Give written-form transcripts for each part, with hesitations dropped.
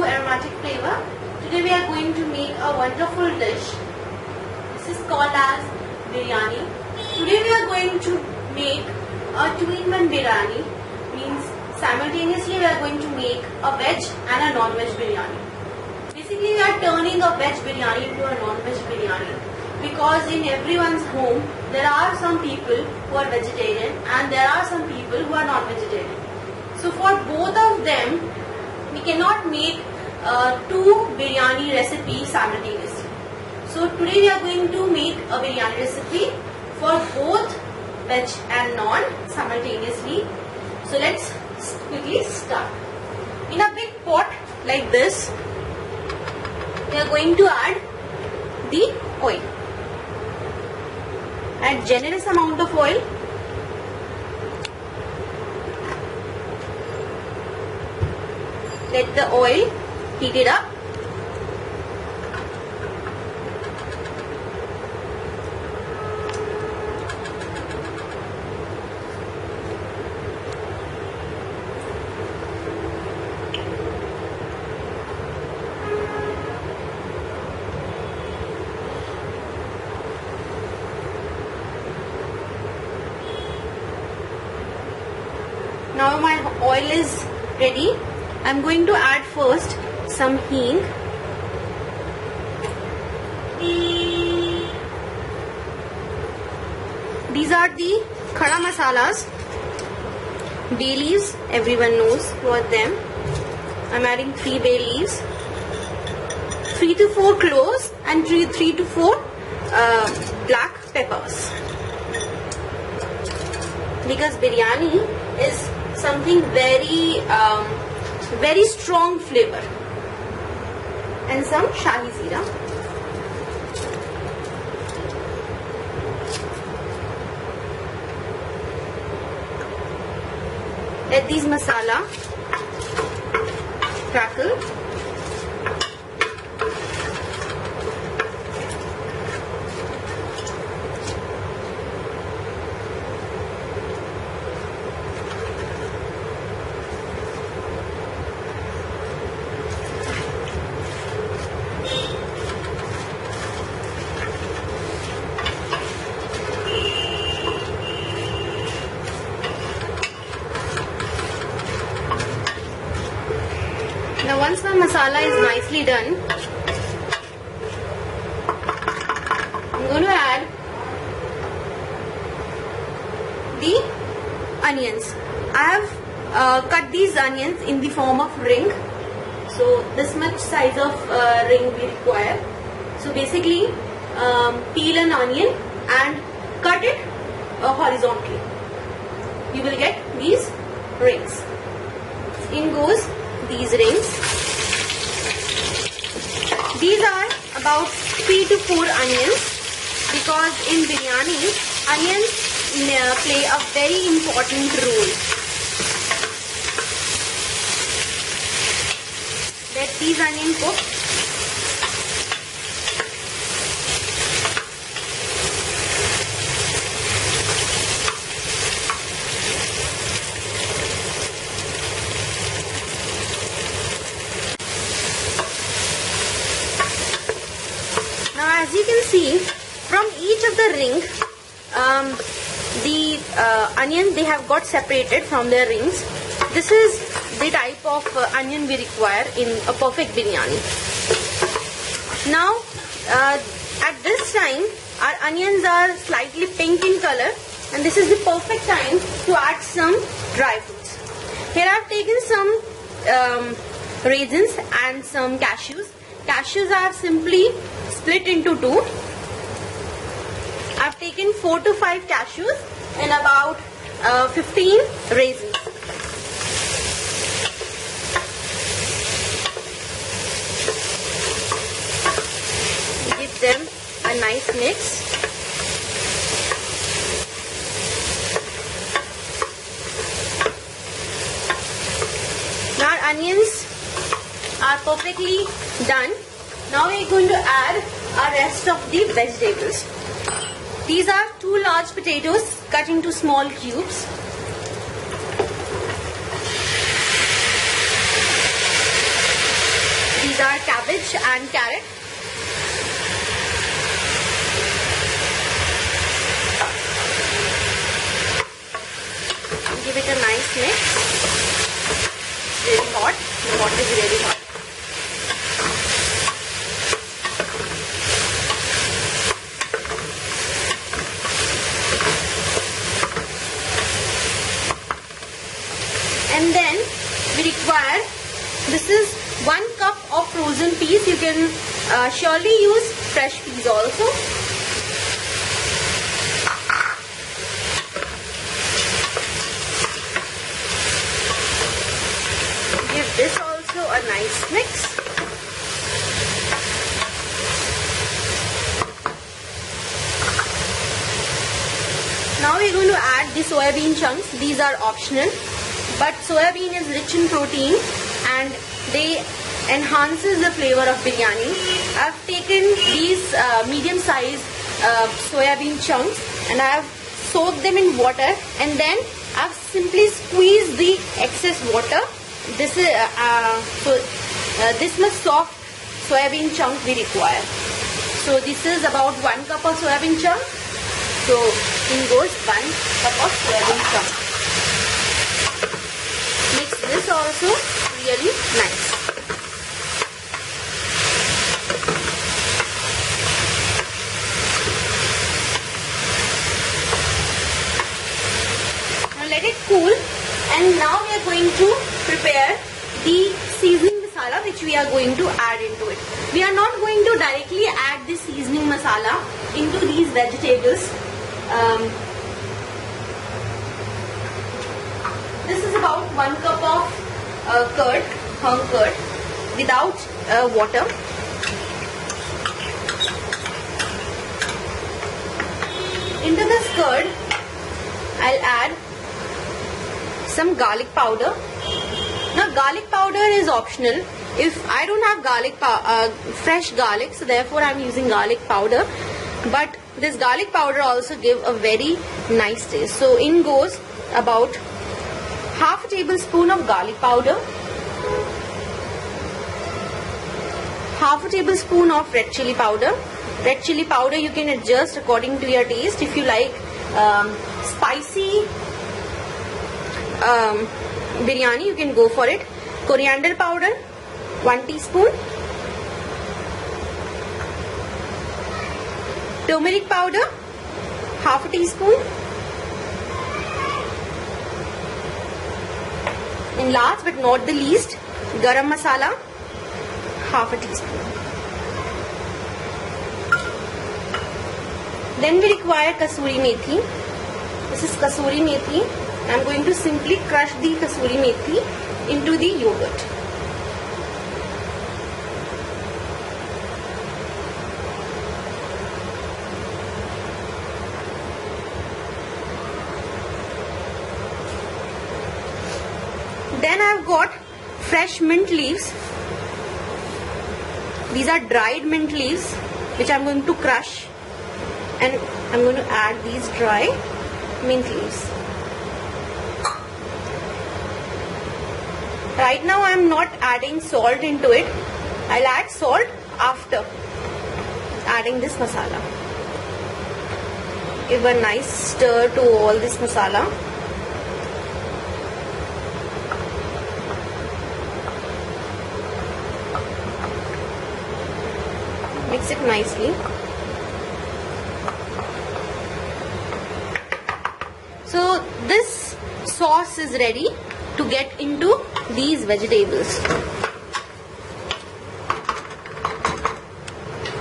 aromatic flavor. Today we are going to make a wonderful dish. This is called as biryani. Today we are going to make a two-in-one biryani. Means simultaneously we are going to make a veg and a non-veg biryani. Basically we are turning a veg biryani into a non-veg biryani. Because in everyone's home there are some people who are vegetarian and there are some people who are non-vegetarian. So for both of them we cannot make two biryani recipes simultaneously. So today we are going to make a biryani recipe for both veg and non simultaneously. So let's quickly start. In a big pot like this we are going to add the oil. Add generous amount of oil. Let the oil heat it up. Now my oil is ready. I'm going to add first some hing. These are the khada masalas. Bay leaves, everyone knows what them. I'm adding 3 bay leaves, 3 to 4 cloves and 3 to 4 black peppers. Because biryani is something very strong flavor. And some shahi jeera. Let these masala crackle. Now once the masala is nicely done, I'm going to add the onions. I have cut these onions in the form of ring. So this much size of ring we require. So basically peel an onion and cut it horizontally. You will get these rings. In goes these rings. These are about 3 to 4 onions because in biryani onions play a very important role. Let these onions cook. Now as you can see from each of the ring, the onion they have got separated from their rings. This is the type of onion we require in a perfect biryani. Now at this time our onions are slightly pink in color and this is the perfect time to add some dry fruits. Here I have taken some raisins and some cashews. Cashews are simply split into 2. I've taken 4 to 5 cashews and about 15 raisins. Give them a nice mix. Now our onions are perfectly done. Now we are going to add our rest of the vegetables. These are 2 large potatoes cut into small cubes. These are cabbage and carrot. Give it a nice mix. It's really hot. The pot is really hot. And then we require, this is 1 cup of frozen peas. You can surely use fresh peas also. Give this also a nice mix. Now we're going to add the soya bean chunks. These are optional, but soya bean is rich in protein and they enhances the flavor of biryani. I've taken these medium sized soya bean chunks and I have soaked them in water, and then I've simply squeezed the excess water. This is this much soft soya bean chunk we require. So this is about 1 cup of soya bean chunk. So in goes 1 cup of soya bean chunk. Mix this also really nice. Now let it cool, and now we are going to prepare the seasoning masala which we are going to add into it. We are not going to directly add the seasoning masala into these vegetables. This is about 1 cup of curd, hung curd, without water. Into this curd, I'll add some garlic powder. Now garlic powder is optional. If I don't have garlic fresh garlic, so therefore I'm using garlic powder. But this garlic powder also give a very nice taste. So in goes about half a tablespoon of garlic powder, half a tablespoon of red chili powder. Red chili powder you can adjust according to your taste. If you like spicy biryani, you can go for it. Coriander powder 1 teaspoon. Turmeric powder half a teaspoon. And last but not the least, garam masala half a teaspoon. Then we require kasuri methi. This is kasuri methi. I am going to simply crush the kasuri methi into the yogurt. Then I have got fresh mint leaves. These are dried mint leaves which I am going to crush, and I am going to add these dry mint leaves. Right now I am not adding salt into it. I'll add salt after adding this masala. Give a nice stir to all this masala. Mix it nicely. So this sauce is ready to get into these vegetables.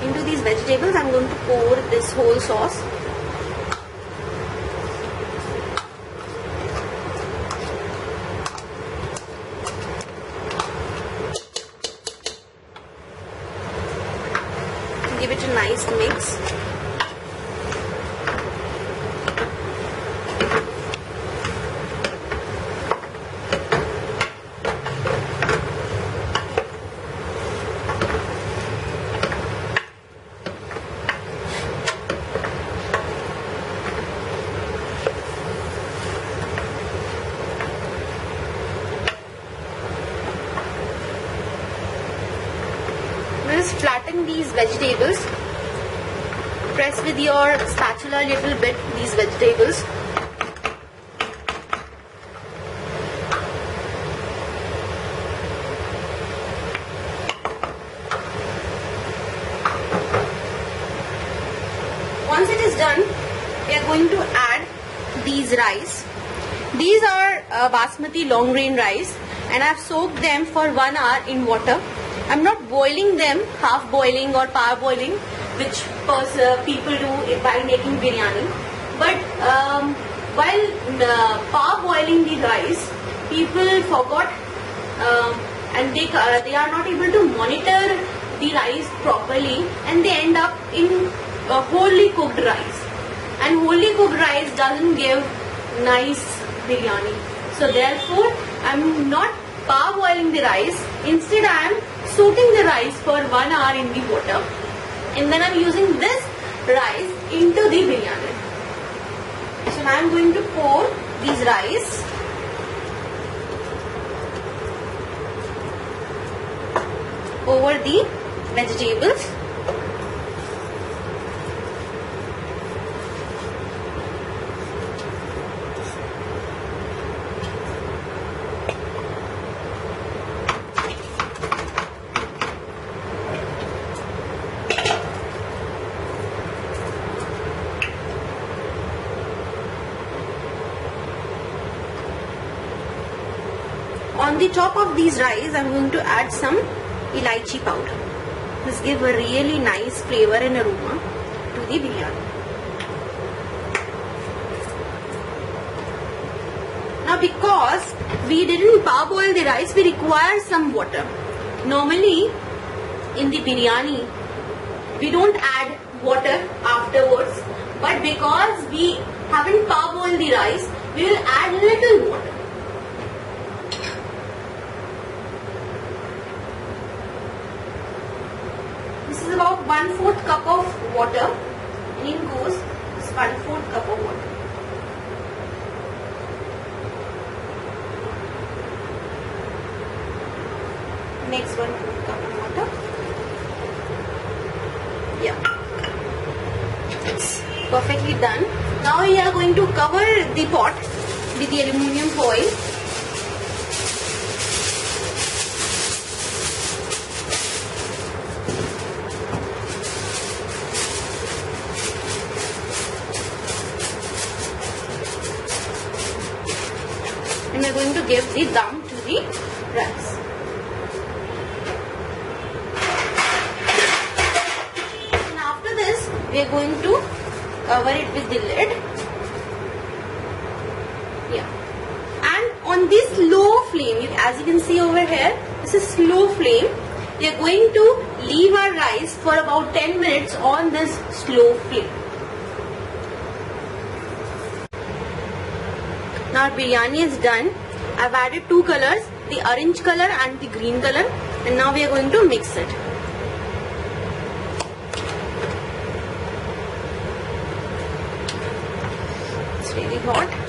Into these vegetables I'm going to pour this whole sauce. Give it a nice mix. these vegetables. Press with your spatula a little bit these vegetables. Once it is done, we are going to add these rice. These are basmati long grain rice, and I have soaked them for 1 hour in water. I am not boiling them, half boiling or par boiling, which people do while making biryani. But while par boiling the rice, people forgot and they are not able to monitor the rice properly, and they end up in wholly cooked rice. And wholly cooked rice doesn't give nice biryani. So therefore, I am not parboiling the rice. Instead, I am soaking the rice for 1 hour in the water, and then I am using this rice into the biryani. So now I am going to pour these rice over the vegetables. On the top of these rice, I am going to add some elaichi powder. This gives a really nice flavor and aroma to the biryani. Now, because we didn't parboil the rice, we require some water. Normally, in the biryani, we don't add water afterwards, but because we haven't parboiled the rice, we will add little water. This is about 1/4 cup of water, and in goes this 1/4 cup of water. Next 1/4 cup of water. Yeah, it's perfectly done. Now we are going to cover the pot with the aluminium foil. And we are going to give the dum to the rice. And after this, we are going to cover it with the lid. Yeah. And on this low flame, as you can see over here, this is slow flame. We are going to leave our rice for about 10 minutes on this slow flame. Now our biryani is done. I've added 2 colors, the orange color and the green color, and now we are going to mix it. It's really hot.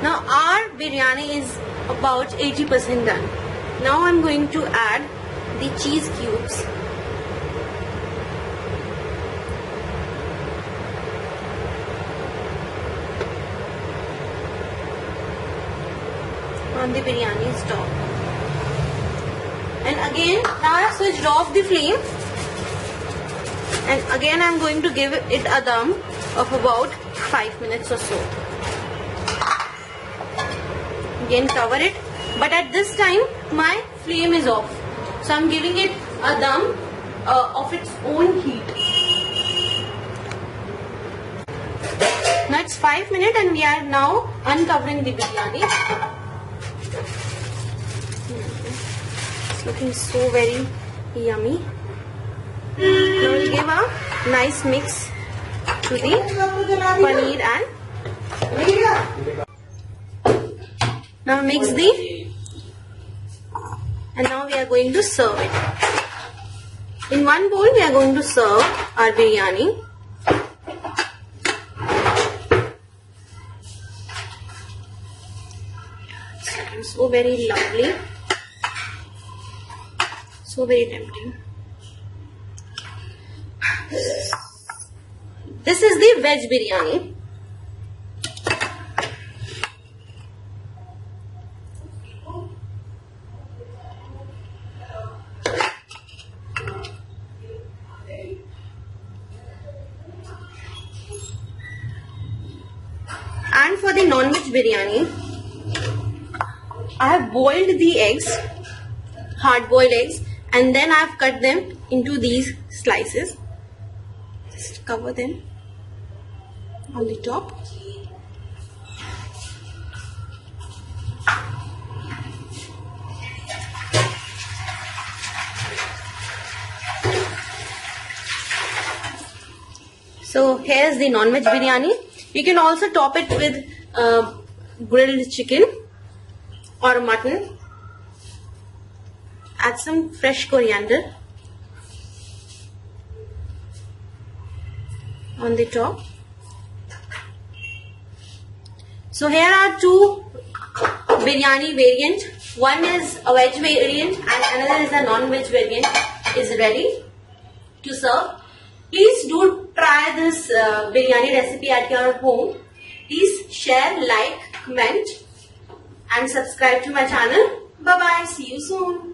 Now our biryani is about 80% done. Now I'm going to add the cheese cubes. On the biryani's top. And again, now I've switched off the flame. And again I'm going to give it a dum of about 5 minutes or so. Again cover it, but at this time my flame is off, so I'm giving it a dum of its own heat. Now it's 5 minutes and we are now uncovering the biryani. It's looking so very yummy. Now we'll give a nice mix to the paneer and now mix and now we are going to serve it. In one bowl we are going to serve our biryani. It's looking so very lovely, so very tempting. This is the veg biryani. And for the non-veg biryani, I have boiled the eggs, hard-boiled eggs, and then I have cut them into these slices. Just cover them on the top. So here's the non-veg biryani. You can also top it with grilled chicken or mutton. Add some fresh coriander on the top. So here are two biryani variants. One is a veg variant and another is a non-veg variant is ready to serve. Please do try this biryani recipe at your home. Please share, like, comment and subscribe to my channel. Bye bye. See you soon.